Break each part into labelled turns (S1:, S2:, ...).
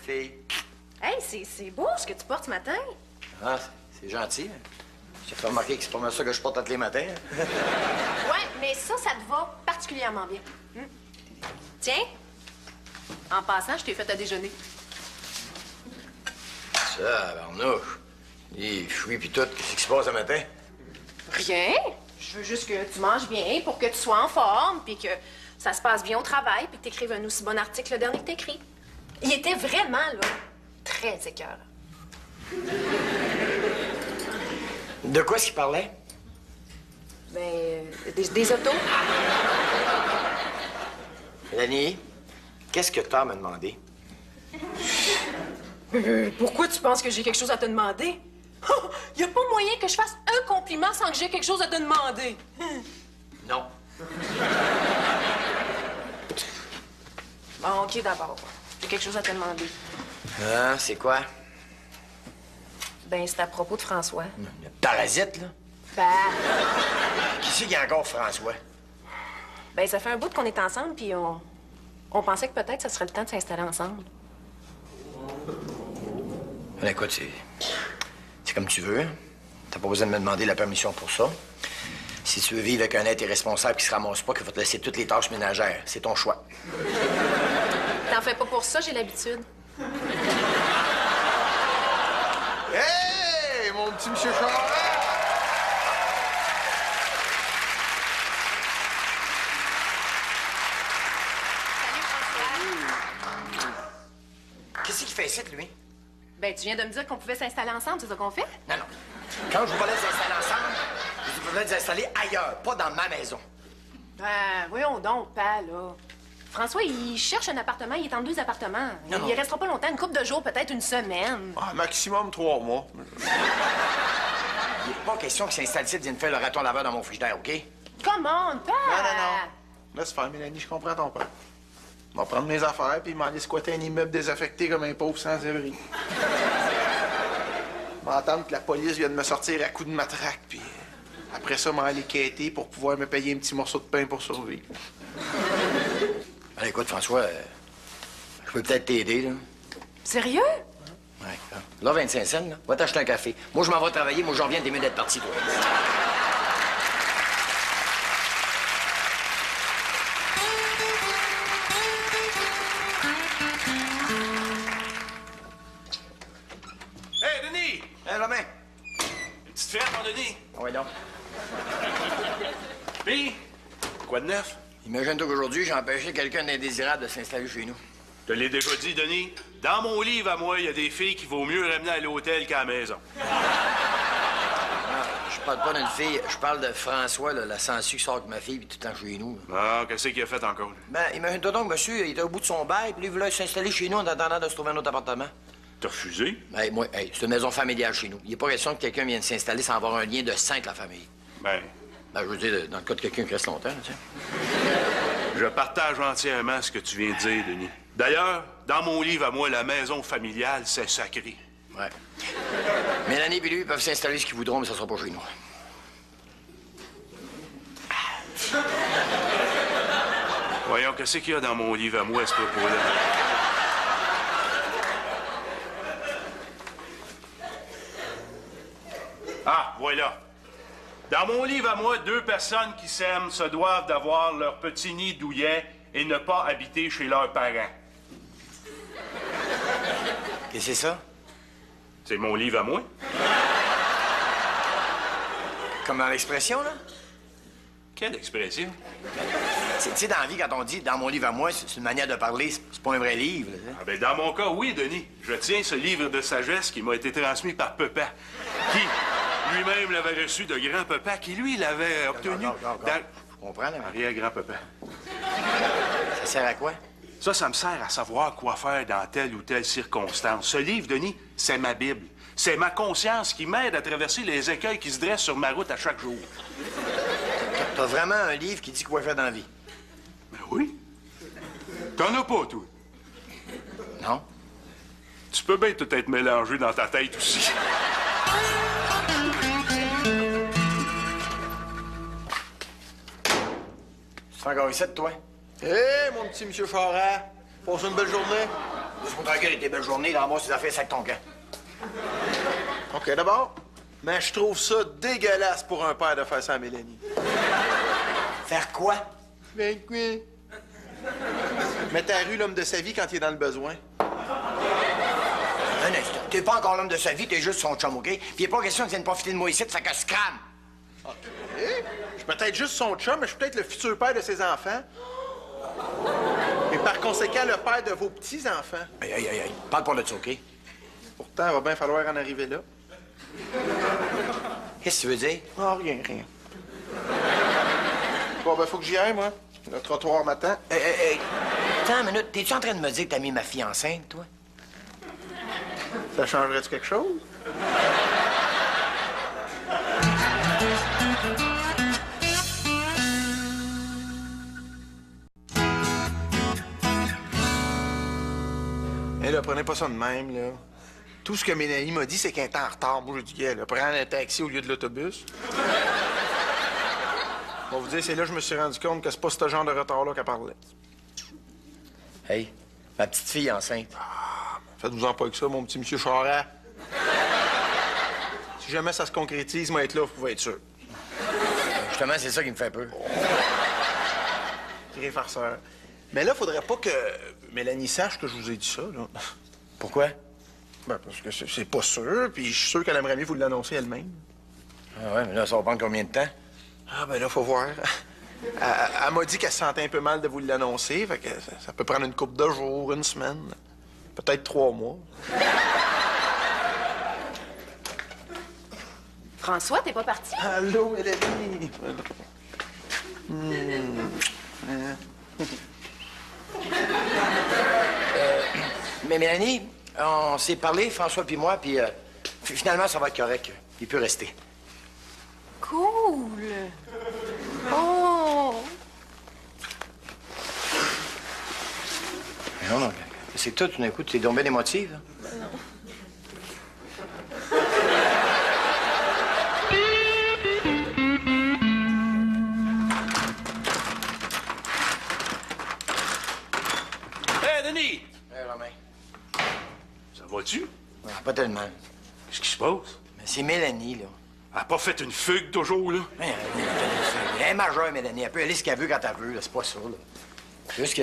S1: fille.
S2: Hey, c'est beau ce que tu portes ce matin.
S1: Ah, c'est gentil. J'ai fait remarquer que c'est pas mal ça que je porte tous les matins.
S2: Ouais, mais ça te va particulièrement bien. Tiens, en passant, je t'ai fait à déjeuner.
S1: Ça, barnouche. Les fruits pis tout, qu'est-ce qui se passe ce matin?
S2: Rien. Je veux juste que tu manges bien pour que tu sois en forme, puis que ça se passe bien au travail, puis que t'écrives un aussi bon article le dernier que t'écris. Il était vraiment, là, très écœurant.
S1: De quoi est-ce qu'il parlait?
S2: Ben, des autos.
S1: Mélanie, qu'est-ce que t'as à me demander?
S2: Pourquoi tu penses que j'ai quelque chose à te demander? Il a pas moyen que je fasse un compliment sans que j'ai quelque chose à te demander.
S1: Non.
S2: Bon, OK, d'abord. J'ai quelque chose à te demander.
S1: Ah, c'est quoi?
S2: Ben, c'est à propos de François.
S1: Le parasite, là? Qui c'est qu'il y a encore François?
S2: Ben, ça fait un bout qu'on est ensemble, puis on pensait que peut-être ça serait le temps de s'installer ensemble.
S1: Ben, écoute, c'est comme tu veux. T'as pas besoin de me demander la permission pour ça. Si tu veux vivre avec un être irresponsable qui se ramasse pas, qu'il va te laisser toutes les tâches ménagères, c'est ton choix.
S2: T'en fais pas pour ça, j'ai l'habitude.
S3: Hey, mon petit monsieur Charest!
S1: Qu'est-ce qu'il fait ici, lui?
S2: Ben, tu viens de me dire qu'on pouvait s'installer ensemble, c'est ça qu'on fait?
S1: Non, non. Quand je vous parlais de s'installer ensemble, je vous voulais de s'installer ailleurs, pas dans ma maison.
S2: Ben, voyons donc, pas, là. François, il cherche un appartement, il est en 2 appartements.
S1: Non, non.
S2: Il restera pas longtemps, une couple de jours, peut-être une semaine.
S3: Ah, maximum 3 mois.
S1: Il n'est pas question qu'il s'installe ici et vienne faire le raton laveur dans mon frigidaire, OK?
S2: Come on, pas!
S3: Non. Laisse faire, Mélanie, je comprends ton père. Je vais prendre mes affaires puis m'en aller squatter un immeuble désaffecté comme un pauvre sans-abri. M'entendre que la police vient de me sortir à coups de matraque, puis après ça, m'en aller quêter pour pouvoir me payer un petit morceau de pain pour survivre.
S1: Allez, écoute, François, je peux peut-être t'aider, là.
S2: Sérieux?
S1: Ouais, là, 25 cents, là. Va t'acheter un café. Moi, je m'en vais travailler. Moi, je reviens des minutes d'être parti, toi.
S4: Hey, Denis!
S1: Hé, Romain!
S4: Une petite frette, mon Denis?
S1: Ah ouais, donc.
S4: Puis, quoi de neuf?
S1: Imagine-toi qu'aujourd'hui, j'ai empêché quelqu'un d'indésirable de s'installer chez nous.
S4: Je te l'ai déjà dit, Denis. Dans mon livre à moi, il y a des filles qu'il vaut mieux ramener à l'hôtel qu'à la maison.
S1: Je parle pas d'une fille, je parle de François, là, la sangsue qui sort avec ma fille, puis tout le temps chez nous.
S4: Ah, qu'est-ce qu'il a fait encore?
S1: Ben, imagine-toi donc, monsieur, il était au bout de son bail, puis lui, il voulait s'installer chez nous en attendant de se trouver un autre appartement.
S4: T'as refusé?
S1: Hey, moi, hey, c'est une maison familiale chez nous. Il n'est pas question que quelqu'un vienne s'installer sans avoir un lien de sang avec la famille.
S4: Ben,
S1: Ben, je veux dire, dans le cas de quelqu'un qui reste longtemps, tu sais.
S4: je partage entièrement ce que tu viens de dire, Denis. D'ailleurs, dans mon livre à moi, la maison familiale, c'est sacré.
S1: Ouais. Mélanie et lui peuvent s'installer ce qu'ils voudront, mais ça sera pas chez nous.
S4: Voyons, qu'est-ce qu'il y a dans mon livre à moi à ce propos-là? Ah, voilà. Dans mon livre à moi, 2 personnes qui s'aiment se doivent d'avoir leur petit nid douillet et ne pas habiter chez leurs parents.
S1: Qu'est-ce que c'est ça?
S4: C'est mon livre à moi.
S1: Comme dans l'expression, là?
S4: Quelle expression?
S1: Tu sais, dans la vie, quand on dit « dans mon livre à moi », c'est une manière de parler, c'est pas un vrai livre, là, tu sais.
S4: Ah ben, dans mon cas, oui, Denis. Je tiens ce livre de sagesse qui m'a été transmis par Papa, qui lui-même l'avait reçu de grand-papa, qui, lui, l'avait obtenu
S1: Je comprends, là, mais
S4: arrière-grand-papa.
S1: ça sert à quoi?
S4: Ça me sert à savoir quoi faire dans telle ou telle circonstance. Ce livre, Denis, c'est ma Bible. C'est ma conscience qui m'aide à traverser les écueils qui se dressent sur ma route à chaque jour.
S1: T'as vraiment un livre qui dit quoi faire dans la vie?
S4: Ben oui. T'en as pas, toi.
S1: Non?
S4: Tu peux bien tout être mélangé dans ta tête aussi.
S1: C'est encore ici de toi?
S3: Hé, mon petit monsieur Charest! Passe une belle journée.
S1: Faut tranquille tes belles journées, là, ramasse tes affaires, sac ton camp.
S3: OK, d'abord, mais je trouve ça dégueulasse pour un père de faire ça à Mélanie.
S1: Faire quoi?
S3: Ben quoi? Mettre à la rue l'homme de sa vie quand il est dans le besoin.
S1: Un instant. T'es pas encore l'homme de sa vie, t'es juste son chum, OK? Puis il a pas question que tu viennes profiter de moi ici, fait que se crame.
S3: OK. Je suis peut-être juste son chum, mais je suis peut-être le futur père de ses enfants. Et par conséquent, le père de vos petits-enfants.
S1: Aïe, aïe, aïe, aïe. Parle pas de ça, OK?
S3: Pourtant, il va bien falloir en arriver là.
S1: Qu'est-ce que tu veux dire?
S3: Ah, rien, rien. Bon, ben, faut que j'y aille, moi. Le trottoir m'attend.
S1: Hey. Attends une minute. T'es-tu en train de me dire que t'as mis ma fille enceinte, toi?
S3: Ça changerait-tu quelque chose? Hé, là, prenez pas ça de même, là. Tout ce que Mélanie m'a dit, c'est qu'elle est en retard. Moi, j'ai dit, elle prend un taxi au lieu de l'autobus. Bon, vous dire, c'est là que je me suis rendu compte que c'est pas ce genre de retard-là qu'elle parlait.
S1: Hey, ma petite fille enceinte.
S3: Faites-vous-en pas avec ça, mon petit monsieur Charest. Si jamais ça se concrétise, moi, être là, vous pouvez être sûr.
S1: Justement, c'est ça qui me fait peur.
S3: Tiré farceur. Mais là, faudrait pas que Mélanie sache que je vous ai dit ça, là.
S1: Pourquoi?
S3: Ben, parce que c'est pas sûr, puis je suis sûr qu'elle aimerait mieux vous l'annoncer elle-même.
S1: Ah ouais, mais là, ça va prendre combien de temps?
S3: Ah, ben là, faut voir. Elle m'a dit qu'elle se sentait un peu mal de vous l'annoncer, fait que ça peut prendre une couple de jours, une semaine, peut-être 3 mois.
S2: François, t'es pas parti?
S3: Allô, Mélanie?
S1: Mais Mélanie, on s'est parlé, François puis moi, puis finalement, ça va être correct. Il peut rester.
S2: Cool. Oh.
S1: Mais non, c'est que toi, tout d'un coup, tu es donc bien émotive. Hein?
S4: Hé, Denis!
S1: Hey, Romain.
S4: Ça va-tu?
S1: Non, pas tellement.
S4: Qu'est-ce qui se passe?
S1: Mais c'est Mélanie, là.
S4: Elle a pas fait une fugue toujours, là?
S1: Elle est majeure, Mélanie. Elle peut aller ce qu'elle veut quand elle veut, là. C'est pas ça, là. Juste que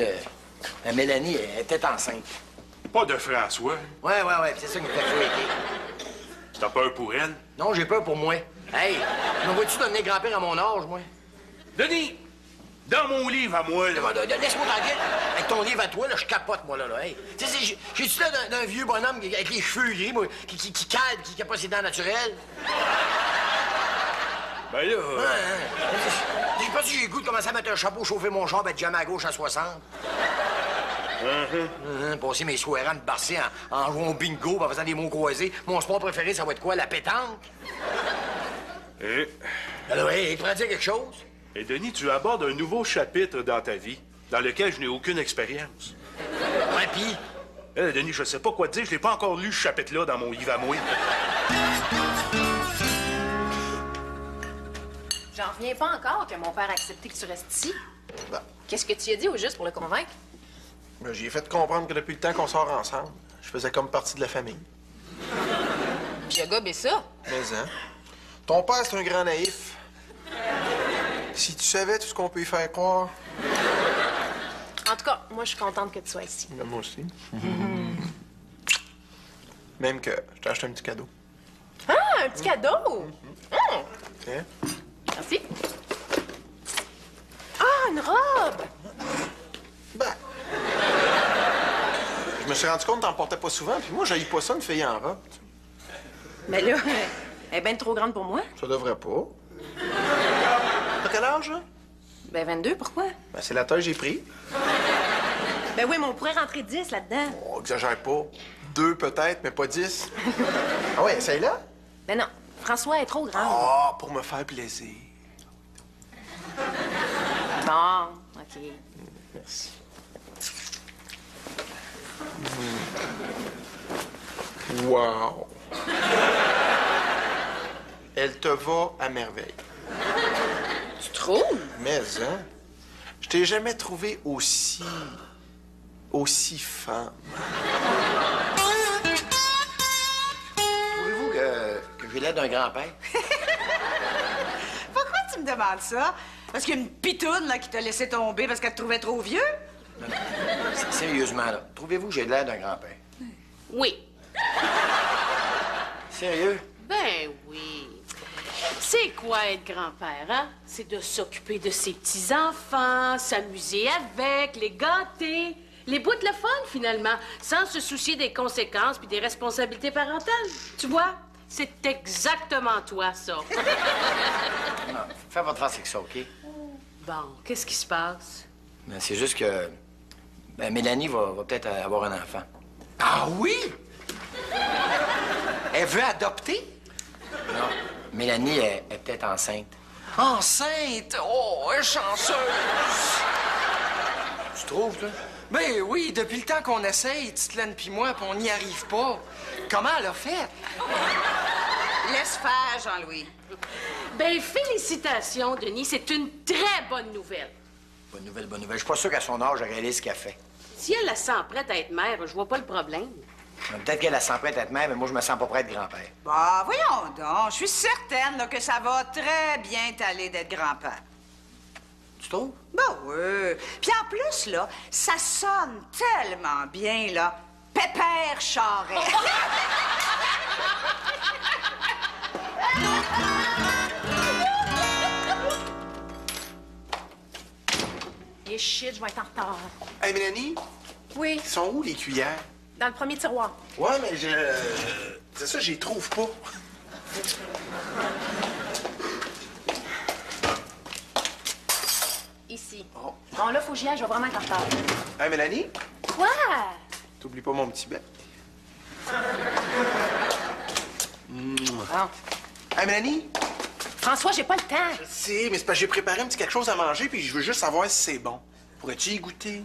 S1: Mélanie elle était enceinte.
S4: Pas de François.
S1: Ouais. C'est ça qui me fait fouetter.
S4: T'as peur pour elle?
S1: Non, j'ai peur pour moi. Hey, me vois-tu devenir grand-père à mon âge, moi?
S4: Denis! Dans mon livre à moi, là.
S1: Laisse-moi tranquille. Avec ton livre à toi, là, je capote, moi, là. Hey. Tu sais, j'ai-tu là d'un vieux bonhomme avec les cheveux gris, moi, qui cale, qui a pas ses dents naturelles?
S4: Ben là...
S1: J'ai pas si j'ai le goût de commencer à mettre un chapeau, chauffer mon char, être jamais à gauche à 60. Passer mes soirées à me barcer en jouant au bingo, en faisant des mots croisés. Mon sport préféré, ça va être quoi? La pétanque? Alors, hey, tu pourrais dire quelque chose?
S4: Et Denis, tu abordes un nouveau chapitre dans ta vie, dans lequel je n'ai aucune expérience.
S1: Ouais, pis?
S4: Denis, je sais pas quoi te dire, je n'ai pas encore lu ce chapitre-là dans mon livre à moi.
S2: J'en reviens pas encore que mon père a accepté que tu restes ici.
S3: Ben,
S2: Qu'est-ce que tu lui as dit au juste pour le convaincre?
S3: j'ai fait comprendre que depuis le temps qu'on sort ensemble, je faisais comme partie de la famille.
S2: Puis il a gobé ça.
S3: Mais, hein? Ton père, c'est un grand naïf. Si tu savais tout ce qu'on peut y faire croire.
S2: En tout cas, moi, je suis contente que tu sois ici.
S3: Mais moi aussi. Même que je t'ai acheté un petit cadeau.
S2: Ah, un petit cadeau!
S3: Hein?
S2: Merci. Ah, une robe!
S3: Ben. Je me suis rendu compte que t'en portais pas souvent, puis moi, j'haïs pas ça, une fille en robe.
S2: Mais là, elle est bien trop grande pour moi.
S3: Ça devrait pas. T'as quel âge, là?
S2: Ben, 22, pourquoi?
S3: Ben, c'est la taille que j'ai pris.
S2: Ben oui, mais on pourrait rentrer 10 là-dedans.
S3: Oh, exagère pas. 2 peut-être, mais pas 10. Ah ouais, essaye-là.
S2: Ben non, François est trop grande.
S3: Ah, pour me faire plaisir.
S2: Bon, OK.
S3: Merci. Wow. Elle te va à merveille.
S2: Tu trouves?
S3: Mais, hein? Je t'ai jamais trouvé aussi... aussi femme.
S1: Trouvez-vous que j'ai l'air d'un grand-père?
S5: Pourquoi tu me demandes ça? Parce qu'il y a une pitoune là, qui t'a laissé tomber parce qu'elle te trouvait trop vieux?
S1: Non, non. Sérieusement, là. Trouvez-vous que j'ai l'air d'un grand-père?
S2: Oui.
S1: Sérieux?
S6: Ben oui. C'est quoi être grand-père, hein? C'est de s'occuper de ses petits-enfants, s'amuser avec, les gâter, les bouts de le fun, finalement, sans se soucier des conséquences puis des responsabilités parentales. Tu vois? C'est exactement toi, ça.
S1: Non, faites votre face avec ça, OK?
S6: Bon, qu'est-ce qui se passe?
S1: Ben, c'est juste que... Ben, Mélanie va peut-être avoir un enfant.
S3: Ah oui? Elle veut adopter?
S1: Non. Mélanie est peut-être enceinte.
S7: Enceinte? Oh, elle est chanceuse!
S1: Tu trouves, toi?
S7: Ben oui, depuis le temps qu'on essaye, Titelaine puis moi, puis on n'y arrive pas. Comment elle a fait?
S5: Laisse faire, Jean-Louis.
S6: Ben, félicitations, Denis. C'est une très bonne nouvelle.
S1: Bonne nouvelle, bonne nouvelle. Je suis pas sûr qu'à son âge, elle réalise ce qu'elle fait.
S6: Si elle la sent prête à être mère, je vois pas le problème.
S1: Peut-être qu'elle se sent prête à être mère, mais moi, je me sens pas prêt à être grand-père.
S5: Bah, voyons donc. Je suis certaine là, que ça va très bien t'aller d'être grand-père.
S1: Tu trouves?
S5: Ben oui. Puis en plus, là, ça sonne tellement bien, là. Pépère Charest.
S2: Et shit, je vais être en retard.
S3: Hey, Mélanie,
S2: Oui,
S3: ils sont où les cuillères?
S2: dans le premier tiroir.
S3: Ouais, mais c'est ça, j'y trouve pas.
S2: Ici.
S3: Oh.
S2: Bon, là, faut que j'y aille, je vais vraiment être en retard.
S3: Hey, Mélanie,
S2: Quoi?
S3: t'oublies pas mon petit bec.
S2: Bon.
S3: Hey, Mélanie,
S2: François, j'ai pas le temps.
S3: je sais, mais c'est parce que j'ai préparé un petit quelque chose à manger, puis je veux juste savoir si c'est bon. Pourrais-tu y goûter?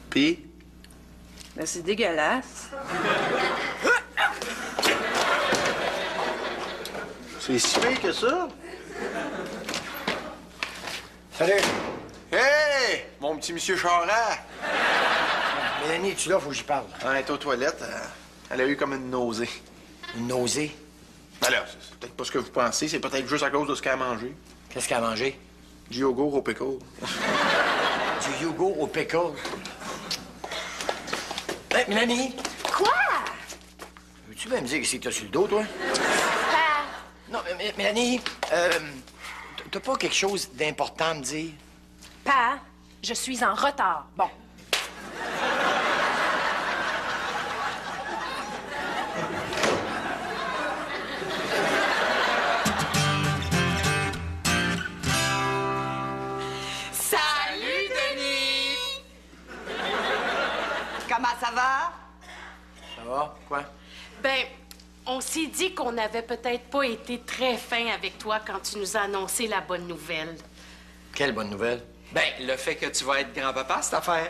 S3: Puis?
S5: Ben, c'est dégueulasse.
S3: C'est si pire que ça?
S1: Salut!
S3: Hey! Mon petit monsieur Charest!
S1: Mélanie, es-tu là? Faut que j'y parle.
S3: Elle est aux toilettes. Elle a eu comme une nausée.
S1: Une nausée.
S3: Ben là, c'est peut-être pas ce que vous pensez. C'est peut-être juste à cause de ce qu'elle a mangé.
S1: Qu'est-ce qu'elle a mangé?
S3: Du yogourt au pickle.
S1: Du yogourt au pickle. Hey, Mélanie!
S2: Quoi?
S1: Veux-tu bien me dire que c'est que t'as sur le dos, toi? Non, mais Mélanie, t'as pas quelque chose d'important à me dire?
S2: Pa, je suis en retard. Bon.
S5: Salut, Denis! Comment ça va?
S1: Ça va? Quoi?
S6: Ben, on s'est dit qu'on n'avait peut-être pas été très fin avec toi quand tu nous as annoncé la bonne nouvelle.
S1: Quelle bonne nouvelle.
S7: Ben, le fait que tu vas être grand-papa, cette affaire.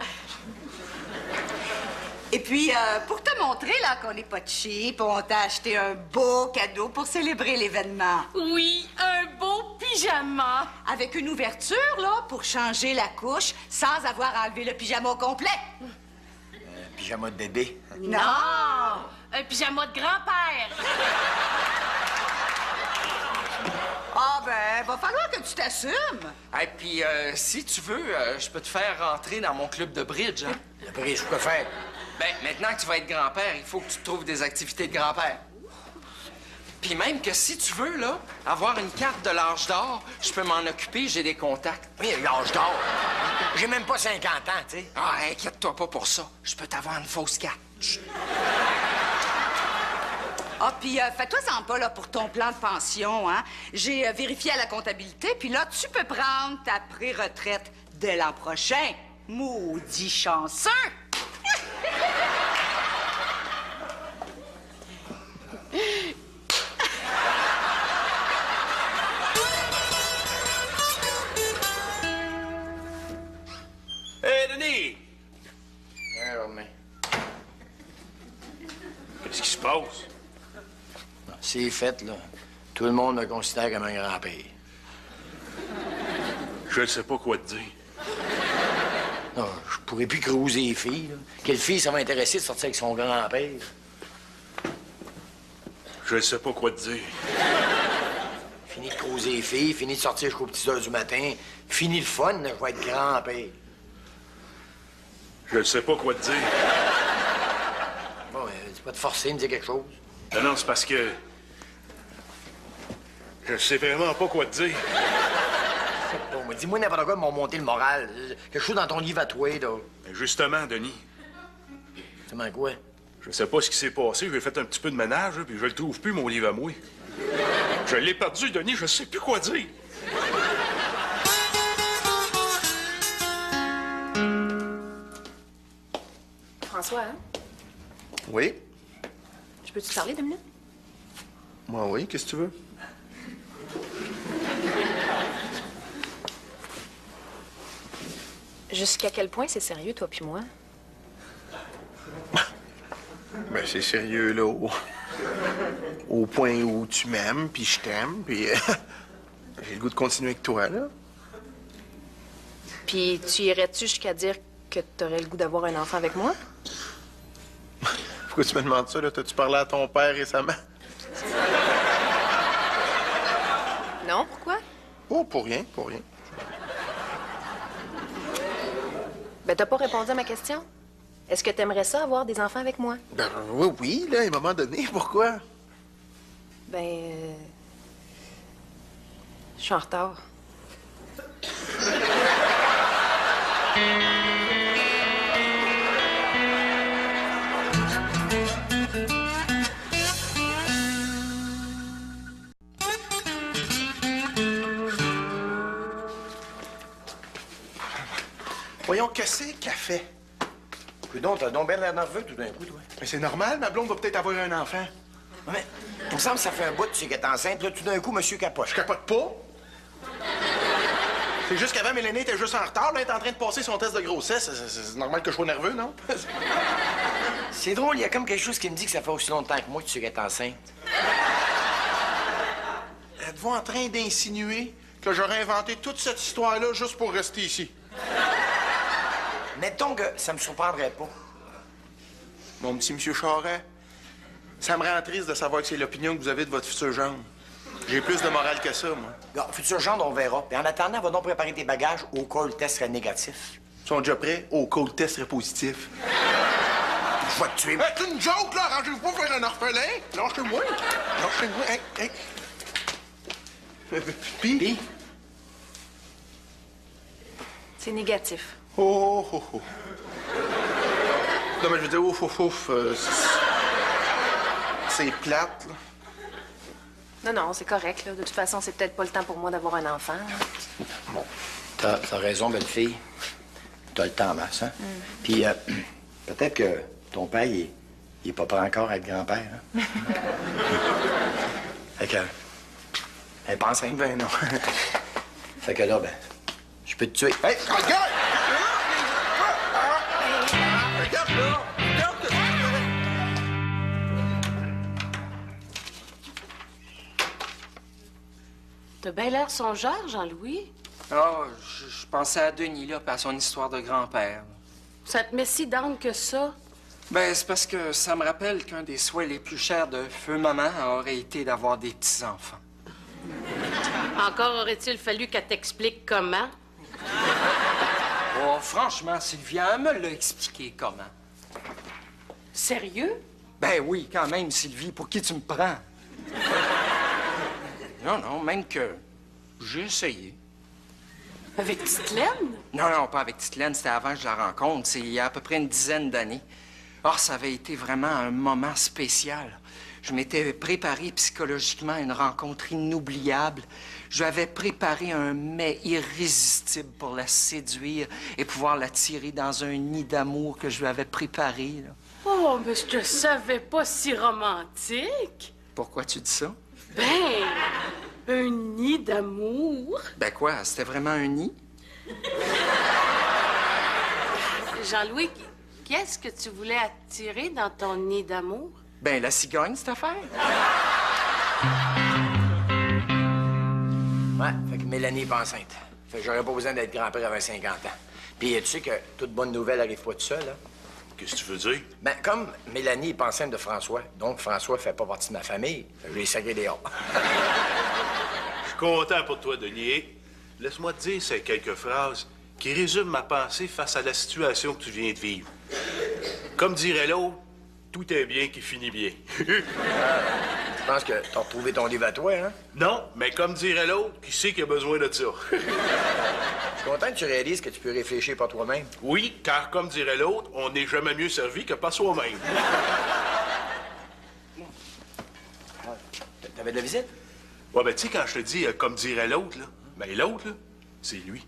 S5: Et puis, pour te montrer là qu'on n'est pas cheap, on t'a acheté un beau cadeau pour célébrer l'événement.
S6: Oui, un beau pyjama.
S5: Avec une ouverture, là, pour changer la couche sans avoir enlevé le pyjama au complet.
S1: Un pyjama de bébé.
S5: Non!
S6: Un pyjama de grand-père.
S5: Ah ben, va falloir que tu t'assumes.
S7: Et puis, si tu veux, je peux te faire rentrer dans mon club de bridge, hein?
S1: Le prix, je peux faire.
S7: Ben, maintenant que tu vas être grand-père, il faut que tu trouves des activités de grand-père. Puis même que si tu veux, là, avoir une carte de l'âge d'or, je peux m'en occuper, j'ai des contacts.
S1: Oui, l'âge d'or. J'ai même pas 50 ans, tu sais.
S7: Ah, inquiète-toi pas pour ça. Je peux t'avoir une fausse carte. Chut.
S5: Ah, puis fais-toi-en pas, là, pour ton plan de pension, hein. J'ai vérifié à la comptabilité, puis là, tu peux prendre ta pré-retraite dès l'an prochain. Maudit chanceux!
S4: Hé, Denis! Qu'est-ce qui se passe?
S1: C'est fait, là. Tout le monde me considère comme un grand-père.
S4: Je ne sais pas quoi te dire.
S1: Non, je pourrais plus cruiser les filles, là. Quelle fille ça va intéresser de sortir avec son grand-père?
S4: Je ne sais pas quoi te dire.
S1: Fini de cruiser les filles, fini de sortir jusqu'aux petites heures du matin. Fini le fun, là, je vais être grand-père.
S4: Je ne sais pas quoi te dire.
S1: Bon, c'est pas de forcer à me dire quelque chose.
S4: Non, non, c'est parce que... Je sais vraiment pas quoi te dire.
S1: Bon, mais dis-moi n'importe quoi, m'ont monté le moral. Quelque chose dans ton livre à toi, là.
S4: Ben, justement, Denis,
S1: Tu m'en quoi?
S4: je sais pas ce qui s'est passé. J'ai fait un petit peu de ménage, là, puis je le trouve plus, mon livre à moi. Je l'ai perdu, Denis, je sais plus quoi dire.
S2: François, hein?
S3: Oui?
S2: Je peux-tu te parler 2 minutes?
S3: Moi, oui, qu'est-ce que tu veux?
S2: Jusqu'à quel point c'est sérieux, toi puis moi?
S3: Ben, c'est sérieux, là, au point où tu m'aimes, puis je t'aime, puis j'ai le goût de continuer avec toi, là.
S2: Puis tu irais-tu jusqu'à dire que t'aurais le goût d'avoir un enfant avec moi?
S3: Pourquoi tu me demandes ça, là? T'as-tu parlé à ton père récemment?
S2: Non, pourquoi?
S3: Oh, pour rien, pour rien.
S2: Ben, t'as pas répondu à ma question. Est-ce que t'aimerais ça, avoir des enfants avec moi?
S3: Ben, oui, oui, là, à un moment donné, pourquoi?
S2: Ben, je suis en retard.
S3: Voyons, qu'est-ce qu'elle fait?
S1: Coudon, t'as donc bien l'air nerveux tout d'un coup, toi.
S3: Mais c'est normal, ma blonde va peut-être avoir un enfant.
S1: Mais, il me semble que ça fait un bout, tu sais, qu'elle est enceinte. Là, tout d'un coup, monsieur capoche.
S3: Je capote pas. C'est juste qu'avant, Mélanie était juste en retard. Là, elle est en train de passer son test de grossesse. C'est normal que je sois nerveux, non?
S1: C'est drôle, il y a comme quelque chose qui me dit que ça fait aussi longtemps que moi que tu sais qu'elle est enceinte.
S3: Êtes-vous en train d'insinuer que j'aurais inventé toute cette histoire-là juste pour rester ici?
S1: Mettons que ça me surprendrait pas.
S3: Mon petit monsieur Charest, ça me rend triste de savoir que c'est l'opinion que vous avez de votre futur gendre. J'ai plus de morale que ça, moi.
S1: Regarde, futur gendre, on verra. Puis en attendant, va donc préparer tes bagages au cas où le test serait négatif.
S3: Ils sont déjà prêts au cas où le test serait positif.
S1: Je vais te tuer.
S3: Hey, c'est une joke, là! Arrangez-vous pas pour faire un orphelin! Lâchez-moi! Lâchez-moi! Hey, hey! Puis?
S2: C'est négatif.
S3: Oh, oh, oh. Non, mais je veux dire, ouf, ouf, ouf. C'est plate, là.
S2: Non, non, c'est correct, là. De toute façon, c'est peut-être pas le temps pour moi d'avoir un enfant.
S1: Bon, t'as raison, belle fille. T'as le temps en masse, hein? Puis, peut-être que ton père, il est pas prêt encore à être grand-père, hein? Fait que... Elle est enceinte, ben non. Fait que là, ben, je peux te tuer.
S3: Hey, regarde! Regarde, là! Regarde ce que tu fais!
S6: T'as bien l'air songeur, Jean-Louis.
S7: Ah, je pensais à Denis, là, puis à son histoire de grand-père.
S6: Ça te met si down que ça?
S7: Ben, c'est parce que ça me rappelle qu'un des souhaits les plus chers de feu maman aurait été d'avoir des petits-enfants.
S6: Encore aurait-il fallu qu'elle t'explique comment?
S7: Oh, franchement, Sylvia, elle me l'a expliqué comment.
S6: Sérieux?
S7: Ben oui, quand même, Sylvie, pour qui tu me prends? Non, non, même que j'ai essayé.
S6: Avec Tite-Laine?
S7: Non, non, pas avec Tite-Laine, c'était avant que je la rencontre. C'est il y a à peu près une dizaine d'années. Or, ça avait été vraiment un moment spécial. Je m'étais préparé psychologiquement à une rencontre inoubliable. Je lui avais préparé un mets irrésistible pour la séduire et pouvoir la tirer dans un nid d'amour que je lui avais préparé, là.
S6: Oh, mais je te savais pas si romantique.
S7: Pourquoi tu dis ça?
S6: Ben, un nid d'amour.
S7: Ben quoi, c'était vraiment un nid?
S6: Jean-Louis, qu'est-ce que tu voulais attirer dans ton nid d'amour?
S7: Ben, la cigogne, cette affaire.
S1: Ouais, fait que Mélanie est pas enceinte. Fait que j'aurais pas besoin d'être grand-père avant 50 ans. Puis tu sais que toute bonne nouvelle arrive pas tout seul, hein?
S4: Qu'est-ce que tu veux dire?
S1: Ben, comme Mélanie est pas enceinte de François, donc François fait pas partie de ma famille, je l'ai sacré dehors.
S4: Je suis content pour toi, Denis. Laisse-moi te dire ces quelques phrases qui résument ma pensée face à la situation que tu viens de vivre. Comme dirait l'autre, tout est bien qui finit bien.
S1: Je pense que t'as retrouvé ton livre à toi, hein?
S4: Non, mais comme dirait l'autre, qui sait qu'il a besoin de ça?
S1: Je suis content que tu réalises que tu peux réfléchir par toi-même.
S4: Oui, car comme dirait l'autre, on n'est jamais mieux servi que par soi-même.
S1: T'avais de la visite?
S4: Ouais, ben tu sais, quand je te dis comme dirait l'autre, là, ben l'autre, là, c'est lui.